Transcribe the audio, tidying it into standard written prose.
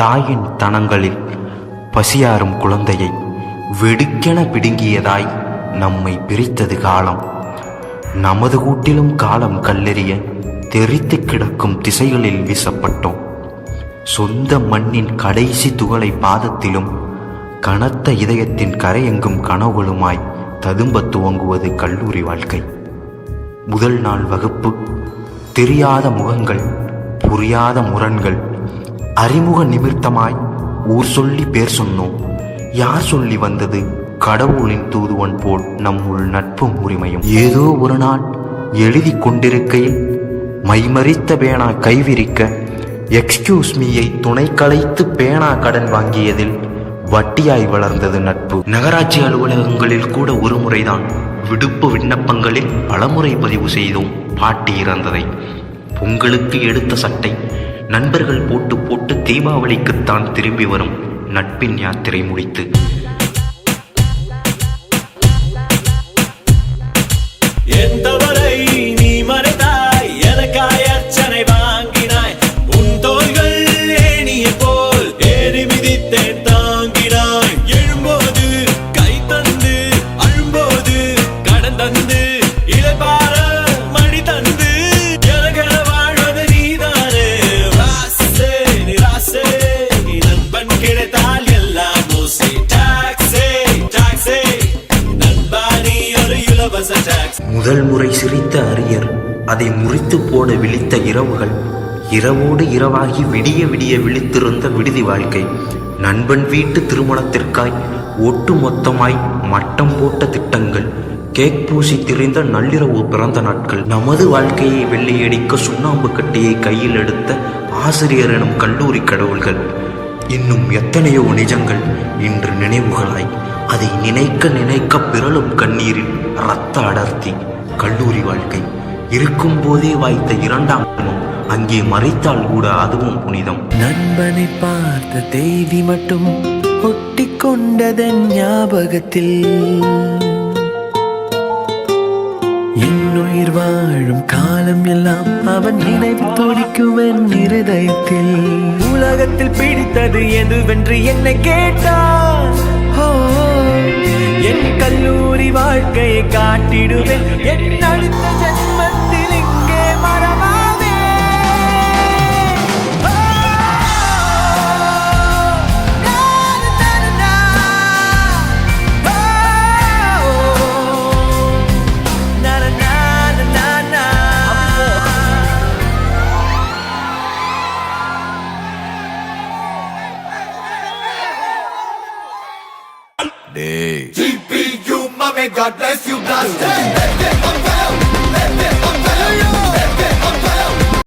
தாயின் தனங்களில் பசியாறும் குழந்தையை வெடுக்கென பிடுங்கியதாய் நம்மை பிரித்தது காலம். நமது கூட்டிலும் காலம் கல்லெறிய தெரித்து கிடக்கும் திசைகளில் வீசப்பட்டோம். சொந்த மண்ணின் கடைசி துகளை பாதத்திலும் கனத்த இதயத்தின் கரையெங்கும் கனவுகளுமாய் ததும்ப துவங்குவது கல்லூரி வாழ்க்கை. முதல் நாள் வகுப்பு, தெரியாத முகங்கள், புரியாத முரண்கள், அறிமுக நிமித்தமாய் ஊர் சொல்லி பேர் சொன்னோம். யார் சொல்லி வந்தது? கடவுளின் தூதுவன் போல் நம்முள் நட்பும் உரிமையும். ஏதோ ஒரு நாள் எழுதி கொண்டிருக்கையில் மைமறித்த பேனா கைவிரிக்க எக்ஸ்கியூஸ் மீயை துணை கலைத்து பேனா கடன் வாங்கியதில் வட்டியாய் வளர்ந்தது நட்பு. நகராட்சி அலுவலகங்களில் கூட ஒரு முறைதான் விடுப்பு விண்ணப்பங்களில் பலமுறை பதிவு செய்தோம் பாட்டி இறந்ததை. பொங்கலுக்கு எடுத்த சட்டை நண்பர்கள் போட்டு போட்டு தீபாவளிக்குத்தான் திரும்பி வரும் நட்பின் யாத்திரை முடித்து. எந்தவரை நீ மறைத்தாய், எனக்காய் அர்ச்சனை வாங்கினாய். உன் தோள்கள் ஏணிய போல் ஏறி மிதித்தேன் தாங்கினாய். எழும்போது கை தந்து, அழும்போது கடன் தந்து, இளைப்பாற மடி தந்து எனக்கென வாழ்வது நீதானே. ராசே நிராசே நண்பன் கிடைத்தால் எல்லாம் ஓசை. டாக்ஸே டாக்ஸே நண்பா நீ ஒரு இலவச டாக்ஸ். முதல் முறை சிரித்த அரியர், அதை முறித்து போட விழித்த இரவுகள், இரவோடு இரவாகி விடிய விடிய விழித்திருந்த விடுதி வாழ்க்கை. நண்பன் வீட்டு திருமணத்திற்காய் ஒட்டு மொத்தமாய் மட்டம் போட்ட திட்டங்கள், கேக் பூசி திரிந்த நள்ளிரவு பிறந்த நாட்கள், நமது வாழ்க்கையை வெள்ளையடிக்க சுண்ணாம்பு கட்டியை கையில் எடுத்த ஆசிரியர் எனும் கல்லூரி கடவுள்கள், இன்னும் எத்தனையோ நிஜங்கள் இன்று நினைவுகளாய். அதை நினைக்க நினைக்க பிறலும் கண்ணீரில் இரத்த அடர்த்தி. கல்லூரி வாழ்க்கை இருக்கும் போதே வாய்த்த இரண்டாம் அங்கே மறைத்தால் கூட அதுவும் புனிதம். நண்பனை பார்த்த தேதி மட்டும் ஒட்டி கொண்டதன் ஞாபகத்தில், என்னுயிர் வாழும் காலம் எல்லாம் அவன் நினைவு துடிக்கும் என் இருதயத்தில். உலகத்தில் பிடித்தது எதுவென்று என்னை கேட்டான், என் கல்லூரி வாழ்க்கையை காட்டிடுவேன். என் அடுத்த ஜென்மத்தில் இங்கே மரமாவே. GPU, mommy, God bless you, blast.